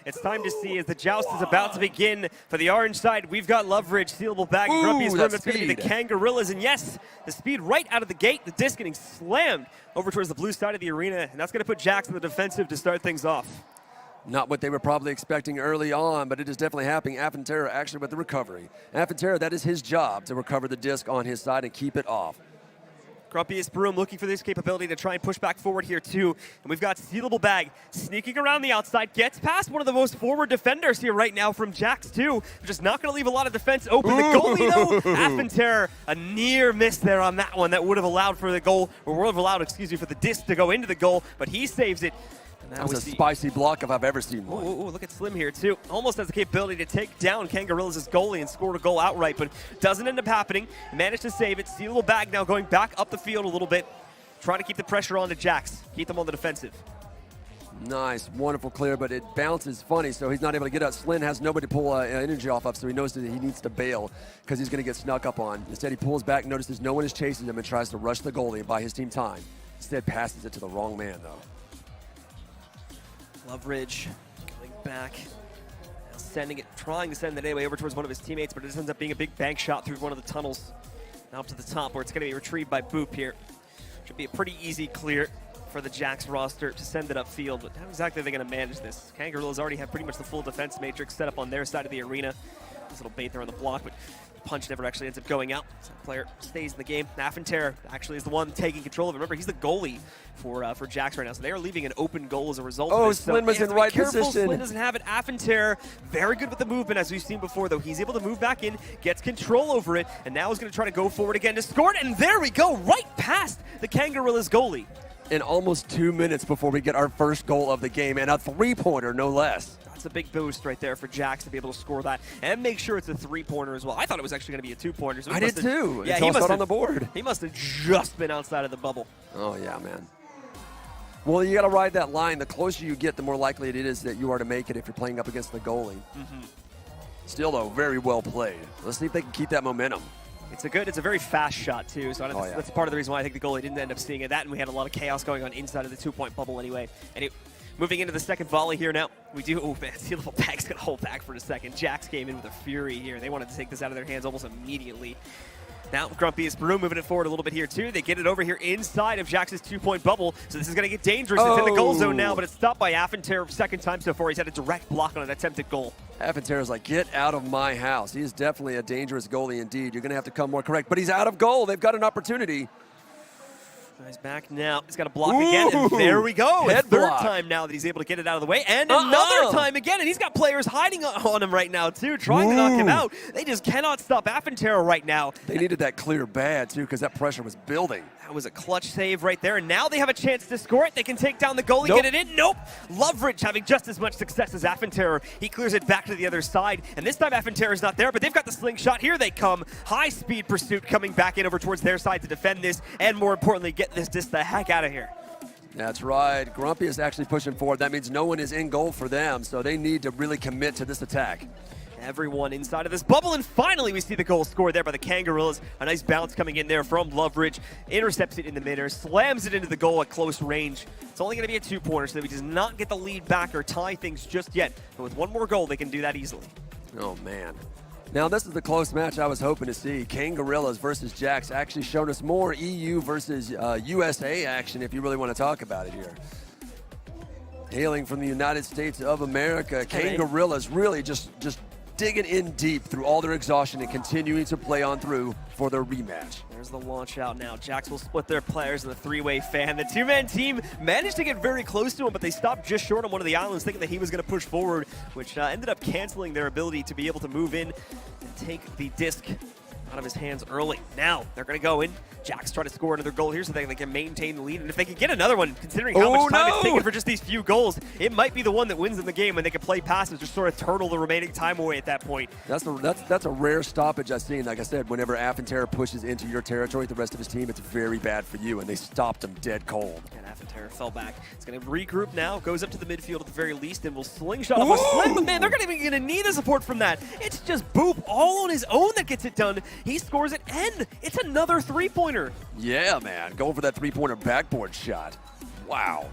it's time to see as the joust is about to begin. For the orange side, we've got Loveridge, Sealable Bag, Grumpy's room. It's going to be the Kangorillaz, and yes, the speed right out of the gate, the disc getting slammed over towards the blue side of the arena, and that's going to put Jax in the defensive to start things off. Not what they were probably expecting early on, but it is definitely happening. Afentera actually with the recovery. Afentera, that is his job, to recover the disc on his side and keep it off. Grumpiest Broom looking for this capability to try and push back forward here too. And we've got Sealable Bag sneaking around the outside, gets past one of the most forward defenders here right now from Jax too. Just not going to leave a lot of defense open. The goalie though, Afentera, a near miss there on that one. That would have allowed for the goal, or would have allowed, excuse me, for the disc to go into the goal, but he saves it. That was a spicy block if I've ever seen one. Ooh, look at Slim here, too. Almost has the capability to take down Kangorillaz' goalie and score a goal outright, but doesn't end up happening. Managed to save it. Sealable Bag now going back up the field a little bit, trying to keep the pressure on to Jax, keep them on the defensive. Nice, wonderful clear, but it bounces funny, so he's not able to get out. Slin has nobody to pull energy off of, so he knows that he needs to bail because he's going to get snuck up on. Instead, he pulls back, notices no one is chasing him, and tries to rush the goalie and buy his team time. Instead, passes it to the wrong man, though. Loveridge going back, sending it, trying to send it anyway over towards one of his teammates, but it ends up being a big bank shot through one of the tunnels. Now up to the top where it's going to be retrieved by Boop here. Should be a pretty easy clear for the Jax roster to send it upfield, but how exactly are they going to manage this? Kangorillaz already have pretty much the full defense matrix set up on their side of the arena. This little bait there on the block, but punch never actually ends up going out. So the player stays in the game. Afentera actually is the one taking control of it. Remember, he's the goalie for Jax right now, so they are leaving an open goal as a result of this. Slin was in right position. Slin doesn't have it. Afentera, very good with the movement, as we've seen before, though. He's able to move back in, gets control over it, and now is going to try to go forward again to score it, and there we go, right past the Kangorillaz goalie. In almost 2 minutes before we get our first goal of the game, and a three-pointer, no less. That's a big boost right there for Jax to be able to score that and make sure it's a three-pointer as well. I thought it was actually going to be a two-pointer. So I did too. Yeah, he must on the board. He must have just been outside of the bubble. Oh yeah, man. Well, you got to ride that line. The closer you get, the more likely it is that you are to make it if you're playing up against the goalie. Still, though, very well played. Let's see if they can keep that momentum. It's a very fast shot too. So that's part of the reation why I think the goalie didn't end up seeing it. That, and we had a lot of chaos going on inside of the two-point bubble anyway. And moving into the second volley here now, we do, oh man, Sealable Bag's going to hold back for a second. Jax came in with a fury here. They wanted to take this out of their hands almost immediately. Now, Grumpiest Brew moving it forward a little bit here, too. They get it over here inside of Jax's two-point bubble, so this is going to get dangerous. It's in the goal zone now, but it's stopped by Afentera second time so far. He's had a direct block on an attempted goal. Afentera's like, get out of my house. He is definitely a dangerous goalie indeed. You're going to have to come more correct, but he's out of goal. They've got an opportunity. He's back now. He's got a block again, and there we go. Head third block. Time now that he's able to get it out of the way, and another time again, and he's got players hiding on him right now, too, trying to knock him out. They just cannot stop Afentera right now. They needed that clear bad, too, because that pressure was building. That was a clutch save right there, and now they have a chance to score it. They can take down the goalie, get it in. Nope. Loveridge having just as much success as Afentera. He clears it back to the other side, and this time Afentera's not there, but they've got the slingshot. Here they come. High-speed pursuit coming back in over towards their side to defend this, and more importantly, get this disc the heck out of here. That's right. Grumpy is actually pushing forward. That means no one is in goal for them, so they need to really commit to this attack. Everyone inside of this bubble, and finally we see the goal scored there by the Kangorillaz. A nice bounce coming in there from Loveridge. Intercepts it in the mid-air, slams it into the goal at close range. It's only going to be a two-pointer, so that he does not get the lead back or tie things just yet. But with one more goal, they can do that easily. Oh, man. Now, this is the close match I was hoping to see. Kangorillaz versus Jax actually showed us more EU versus USA action, if you really want to talk about it here. Hailing from the United States of America, Kangorillaz really just digging in deep through all their exhaustion and continuing to play on through for their rematch. There's the launch out now. Jax will split their players in the three-way fan. The two-man team managed to get very close to him, but they stopped just short on one of the islands, thinking that he was going to push forward, which ended up canceling their ability to be able to move in and take the disc out of his hands early. Now they're going to go in. Jax try to score another goal here so they can maintain the lead. And if they can get another one, considering how much time it's taken for just these few goals, it might be the one that wins in the game when they can play passes, just sort of turtle the remaining time away at that point. That's a rare stoppage I've seen. Like I said, whenever Afentera pushes into your territory, the rest of his team, it's very bad for you, and they stopped him dead cold. And Afentera fell back. It's going to regroup now, goes up to the midfield at the very least, and will slingshot off a Slim. But man, they're not even going to need the support from that. It's just Boop all on his own that gets it done. He scores it, and it's another three-pointer. Yeah, man. Going for that three-pointer backboard shot. Wow.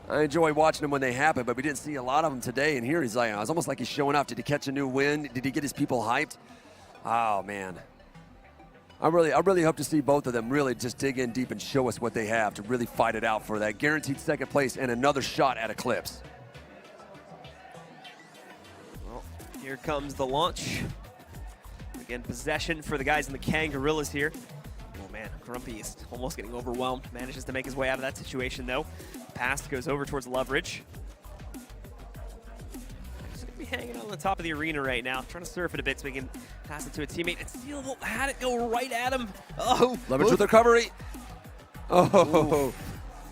I enjoy watching them when they happen, but we didn't see a lot of them today. And here he's like, it's almost like he's showing off. Did he catch a new win? Did he get his people hyped? Oh, man. I really hope to see both of them really just dig in deep and show us what they have to really fight it out for that guaranteed second place and another shot at Eclipse. Well, here comes the launch. Again, possession for the guys in the Kangorillaz here. Oh man, Grumpy is almost getting overwhelmed. Manages to make his way out of that situation though. Pass goes over towards Loveridge. Just gonna be hanging on the top of the arena right now, trying to surf it a bit so we can pass it to a teammate. And Steelable had it go right at him. Oh, Loveridge with recovery. Oh,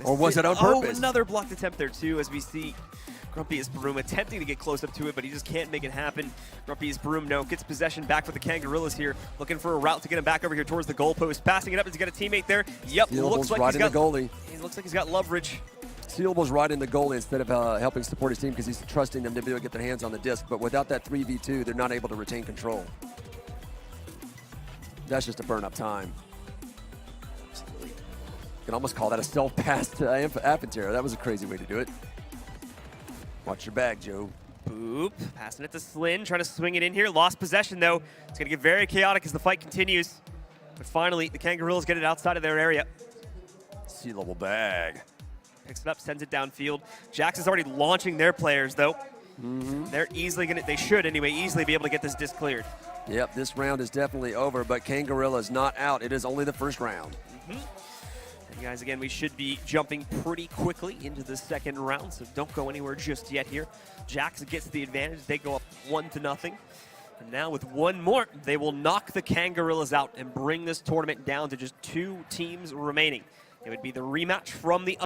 or was it on purpose? Oh, another blocked attempt there too, as we see Grumpy Broom attempting to get close up to it, but he just can't make it happen. Grumpy Broom gets possession back for the Kangorillaz here, looking for a route to get him back over here towards the goalpost. Passing it up, he's got a teammate there. Yep, looks like right he's got the goalie. He looks like he's got Loveridge. Steelable's right in the goalie instead of helping support his team because he's trusting them to be able to get their hands on the disc. But without that 3v2, they're not able to retain control. That's just a burn-up time. Absolutely. You can almost call that a self-pass to Apentera. That was a crazy way to do it. Watch your bag, Joe. Boop. Passing it to Slyn, trying to swing it in here. Lost possession, though. It's going to get very chaotic as the fight continues. But finally, the Kangorillaz get it outside of their area. C-level bag. Picks it up, sends it downfield. Jax is already launching their players, though. They're easily going to, they should anyway, easily be able to get this disc cleared. Yep, this round is definitely over, but Kangorillaz is not out. It is only the first round. And guys, again, we should be jumping pretty quickly into the second round, so don't go anywhere just yet here. Jax gets the advantage. They go up 1-0. And now with one more, they will knock the Kangorillaz out and bring this tournament down to just 2 teams remaining. It would be the rematch from the